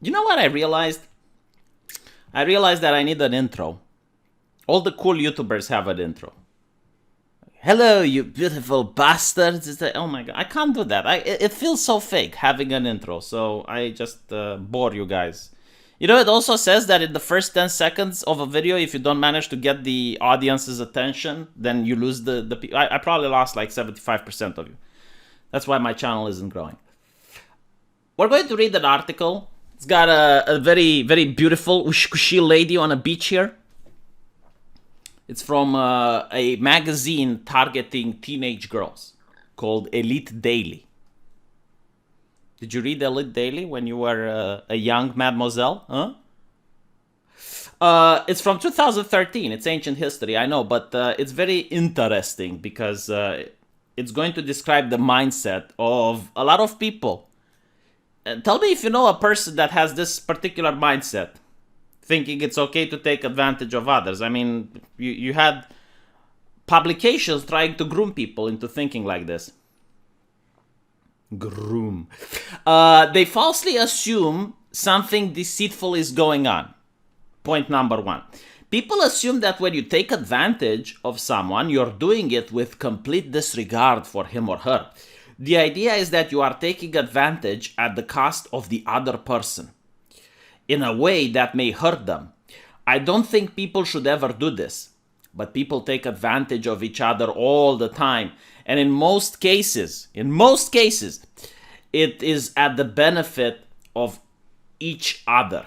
You know what I realized? I realized that I need an intro. All the cool YouTubers have an intro. Hello, you beautiful bastards. It's like, oh my god, I can't do that. It feels so fake having an intro, so I just bore you guys. You know, it also says that in the first 10 seconds of a video, if you don't manage to get the audience's attention, then you lose the I probably lost like 75% of you. That's why my channel isn't growing. We're going to read an article. It's got a very, very beautiful Ushkushi lady on a beach here. It's from a magazine targeting teenage girls called Elite Daily. Did you read Elite Daily when you were a young mademoiselle? Huh? It's from 2013. It's ancient history, I know, but it's very interesting because it's going to describe the mindset of a lot of people. Tell me if you know a person that has this particular mindset, thinking it's okay to take advantage of others. I mean, you had publications trying to groom people into thinking like this. Groom. They falsely assume something deceitful is going on. Point number one. People assume that when you take advantage of someone, you're doing it with complete disregard for him or her. The idea is that you are taking advantage at the cost of the other person, in a way that may hurt them. I don't think people should ever do this, but people take advantage of each other all the time. And in most cases, it is at the benefit of each other.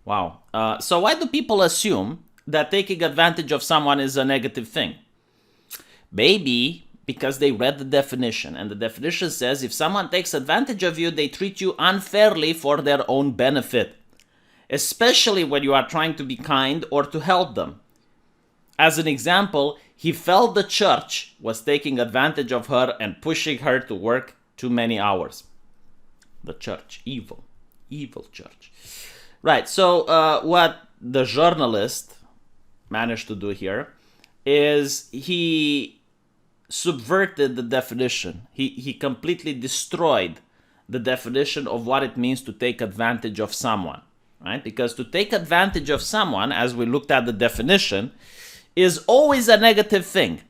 Wow. So why do people assume that taking advantage of someone is a negative thing? Maybe because they read the definition, and the definition says if someone takes advantage of you, they treat you unfairly for their own benefit, especially when you are trying to be kind or to help them. As an example, he felt the church was taking advantage of her and pushing her to work too many hours. The church, evil church. Right, so what the journalist managed to do here is he subverted the definition. He completely destroyed the definition of what it means to take advantage of someone, right? Because to take advantage of someone, as we looked at the definition, is always a negative thing.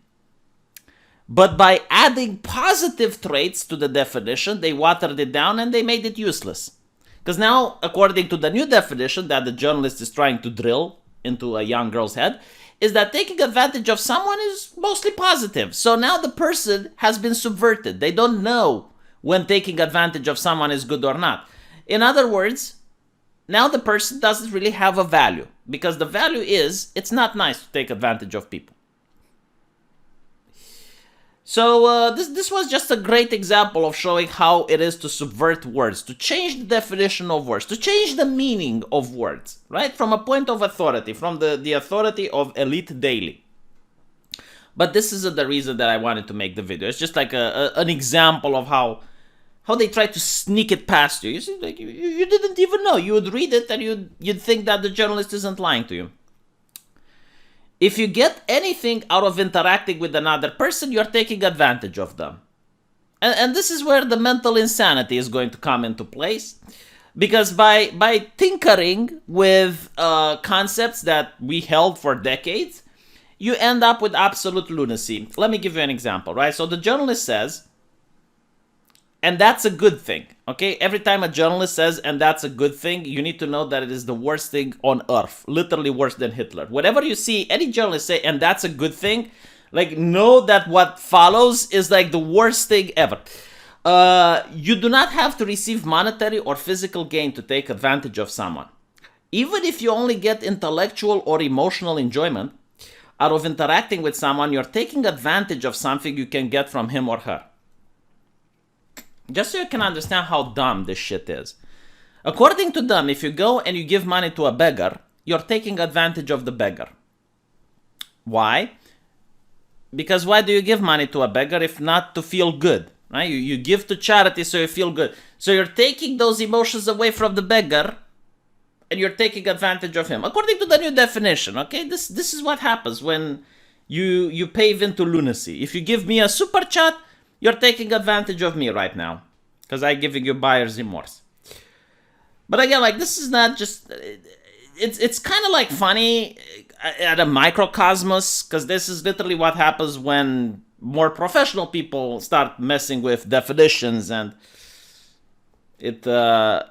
But by adding positive traits to the definition, they watered it down and they made it useless. Because now, according to the new definition that the journalist is trying to drill into a young girl's head, is that taking advantage of someone is mostly positive. So now the person has been subverted. They don't know when taking advantage of someone is good or not. In other words, now the person doesn't really have a value, because the value is it's not nice to take advantage of people. So this was just a great example of showing how it is to subvert words, to change the definition of words, to change the meaning of words, right? From a point of authority, from the authority of Elite Daily. But this isn't the reason that I wanted to make the video. It's just like an example of how they try to sneak it past you. You see, like you didn't even know. You would read it and you'd think that the journalist isn't lying to you. If you get anything out of interacting with another person, you're taking advantage of them. And this is where the mental insanity is going to come into place. Because by tinkering with concepts that we held for decades, you end up with absolute lunacy. Let me give you an example, right? So the journalist says, and that's a good thing, okay? Every time a journalist says, and that's a good thing, you need to know that it is the worst thing on earth. Literally worse than Hitler. Whatever you see any journalist say, and that's a good thing, like, know that what follows is like the worst thing ever. You do not have to receive monetary or physical gain to take advantage of someone. Even if you only get intellectual or emotional enjoyment out of interacting with someone, you're taking advantage of something you can get from him or her. Just so you can understand how dumb this shit is. According to them, if you go and you give money to a beggar, you're taking advantage of the beggar. Why? Because why do you give money to a beggar if not to feel good? Right? You give to charity so you feel good. So you're taking those emotions away from the beggar and you're taking advantage of him. According to the new definition, okay? This is what happens when you pave into lunacy. If you give me a super chat, you're taking advantage of me right now because I'm giving you buyer's remorse. But again, like, this is not just, it's kind of like funny at a microcosmos, because this is literally what happens when more professional people start messing with definitions, and it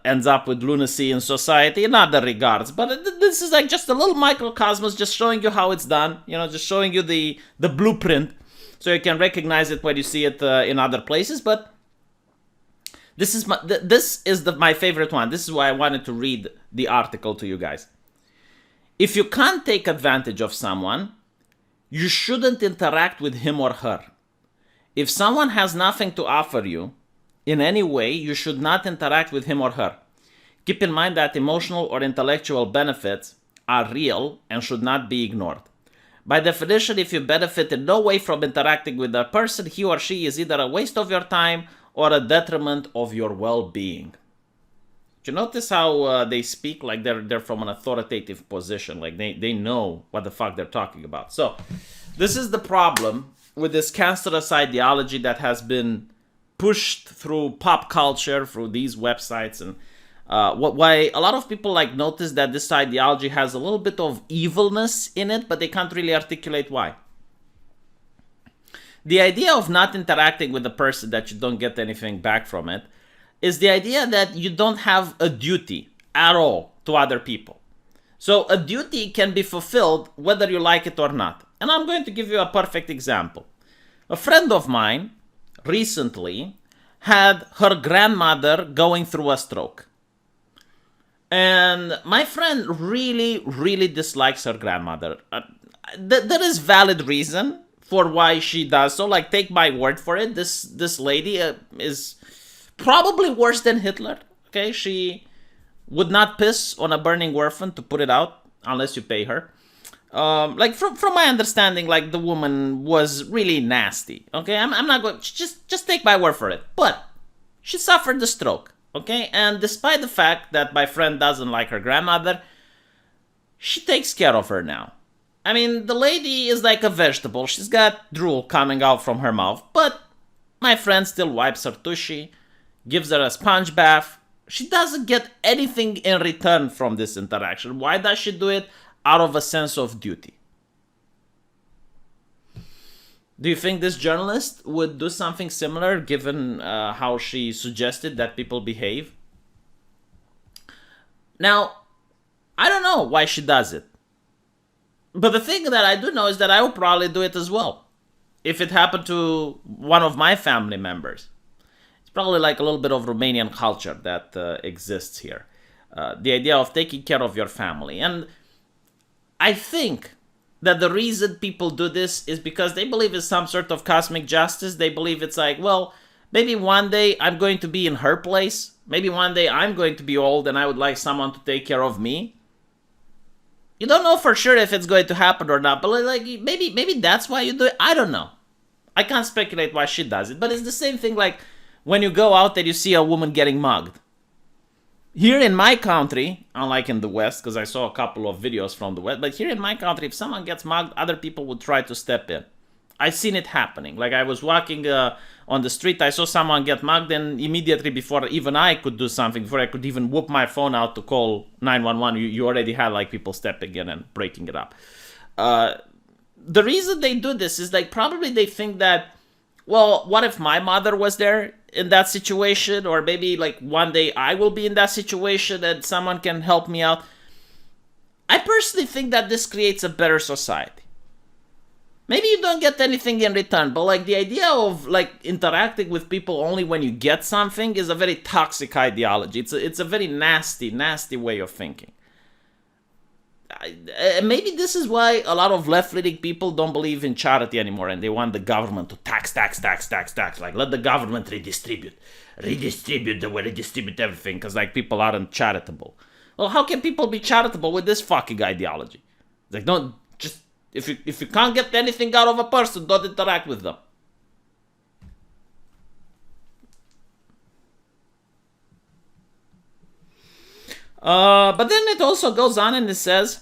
ends up with lunacy in society in other regards. But this is like just a little microcosmos, just showing you how it's done, just showing you the blueprint, so you can recognize it when you see it in other places. But this is my favorite one. This is why I wanted to read the article to you guys. If you can't take advantage of someone, you shouldn't interact with him or her. If someone has nothing to offer you in any way, you should not interact with him or her. Keep in mind that emotional or intellectual benefits are real and should not be ignored. By definition, if you benefit in no way from interacting with a person, he or she is either a waste of your time or a detriment of your well-being. Do you notice how they speak like they're from an authoritative position, like they know what the fuck they're talking about? So this is the problem with this cancerous ideology that has been pushed through pop culture, through these websites, and why a lot of people like notice that this ideology has a little bit of evilness in it, but they can't really articulate why. The idea of not interacting with a person that you don't get anything back from it is the idea that you don't have a duty at all to other people. So a duty can be fulfilled whether you like it or not. And I'm going to give you a perfect example. A friend of mine recently had her grandmother going through a stroke. And my friend really, really dislikes her grandmother. There is valid reason for why she does so. Like, take my word for it. This lady is probably worse than Hitler. Okay, she would not piss on a burning orphan, to put it out, unless you pay her. Like, from my understanding, like, the woman was really nasty. Okay, I'm not going, just take my word for it. But she suffered the stroke. Okay, and despite the fact that my friend doesn't like her grandmother, she takes care of her now. I mean, the lady is like a vegetable. She's got drool coming out from her mouth, but my friend still wipes her tushy, gives her a sponge bath. She doesn't get anything in return from this interaction. Why does she do it? Out of a sense of duty. Do you think this journalist would do something similar, given how she suggested that people behave? Now, I don't know why she does it. But the thing that I do know is that I would probably do it as well, if it happened to one of my family members. It's probably like a little bit of Romanian culture that exists here. The idea of taking care of your family. And I think that the reason people do this is because they believe it's some sort of cosmic justice. They believe it's like, well, maybe one day I'm going to be in her place. Maybe one day I'm going to be old and I would like someone to take care of me. You don't know for sure if it's going to happen or not, but like maybe that's why you do it. I don't know. I can't speculate why she does it, but it's the same thing like when you go out and you see a woman getting mugged. Here in my country, unlike in the West, because I saw a couple of videos from the West, but here in my country, if someone gets mugged, other people would try to step in. I've seen it happening. Like, I was walking on the street, I saw someone get mugged, and immediately before even I could do something, before I could even whoop my phone out to call 911, you already had like people stepping in and breaking it up. The reason they do this is like probably they think that, well, what if my mother was there in that situation, or maybe like one day I will be in that situation and someone can help me out. I personally think that this creates a better society. Maybe you don't get anything in return, but like the idea of like interacting with people only when you get something is a very toxic ideology. It's a very nasty way of thinking. Maybe this is why a lot of left-leaning people don't believe in charity anymore, and they want the government to tax. Like, let the government redistribute everything, because like people aren't charitable. Well, how can people be charitable with this fucking ideology? Like, don't just if you can't get anything out of a person, don't interact with them. But then it also goes on and it says,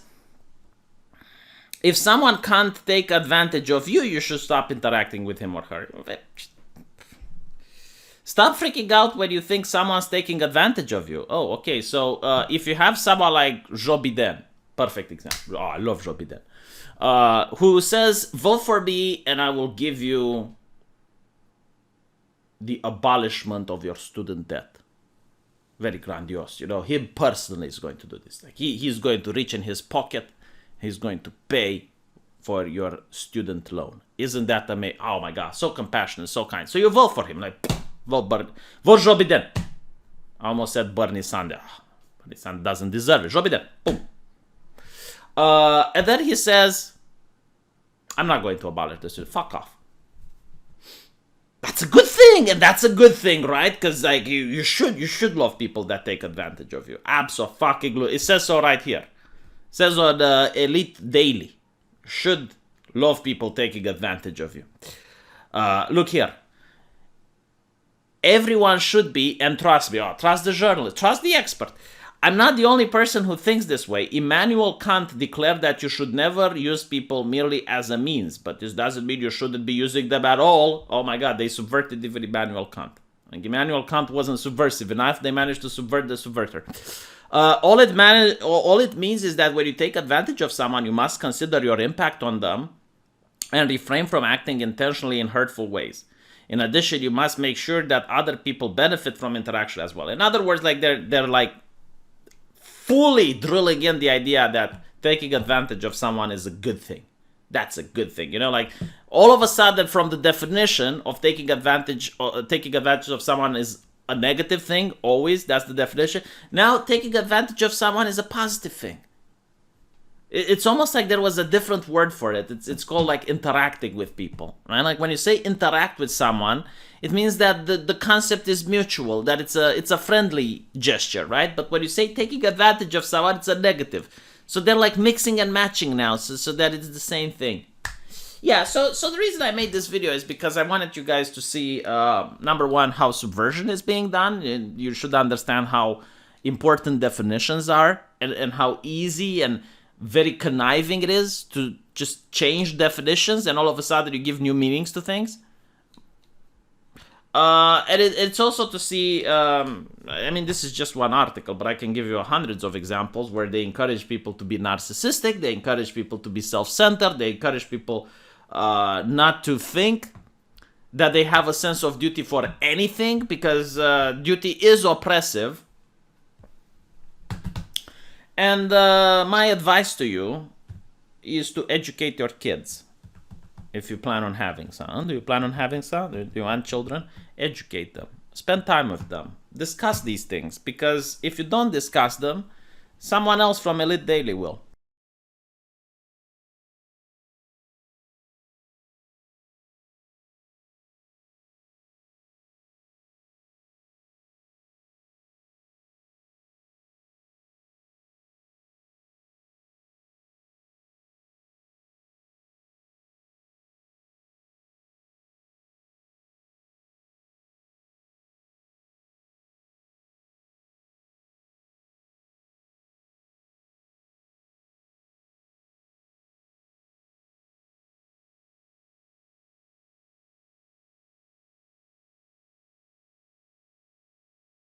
if someone can't take advantage of you, you should stop interacting with him or her. Stop freaking out when you think someone's taking advantage of you. Oh, okay. So if you have someone like Joe Biden, perfect example. Oh, I love Joe Biden. Who says, vote for me and I will give you the abolishment of your student debt. Very grandiose. You know, he personally is going to do this. Like he's going to reach in his pocket. He's going to pay for your student loan. Isn't that amazing? Oh my God, so compassionate, so kind. So you vote for him. Like, vote Joe Biden. I almost said Bernie Sanders. Bernie Sanders doesn't deserve it. Joe Biden. Boom. And then he says, I'm not going to abolish this. Fuck off. That's a good thing, and that's a good thing, right? Because like you should love people that take advantage of you. Absolutely. It says so right here. It says on Elite Daily. Should love people taking advantage of you. Look here. Everyone should be, and trust me, trust the journalist, trust the expert. I'm not the only person who thinks this way. Immanuel Kant declared that you should never use people merely as a means, but this doesn't mean you shouldn't be using them at all. Oh my God, they subverted even Immanuel Kant. Like Immanuel Kant wasn't subversive enough. They managed to subvert the subverter. All it means is that when you take advantage of someone, you must consider your impact on them and refrain from acting intentionally in hurtful ways. In addition, you must make sure that other people benefit from interaction as well. In other words, like they're like fully drilling in the idea that taking advantage of someone is a good thing. That's a good thing. You know, like all of a sudden from the definition of taking advantage of someone is a negative thing, always, that's the definition. Now taking advantage of someone is a positive thing. It's almost like there was a different word for it. It's called like interacting with people, right? Like when you say interact with someone, it means that the concept is mutual, that it's a friendly gesture, right? But when you say taking advantage of someone, it's a negative. So they're like mixing and matching now, so that it's the same thing. Yeah, so the reason I made this video is because I wanted you guys to see, number one, how subversion is being done. And you should understand how important definitions are and how easy and very conniving it is to just change definitions and all of a sudden you give new meanings to things. And it's also to see, I mean, this is just one article, but I can give you hundreds of examples where they encourage people to be narcissistic, they encourage people to be self-centered, they encourage people not to think that they have a sense of duty for anything, because duty is oppressive. And my advice to you is to educate your kids. If you plan on having some. Do you plan on having some? Do you want children? Educate them. Spend time with them. Discuss these things. Because if you don't discuss them, someone else from Elite Daily will.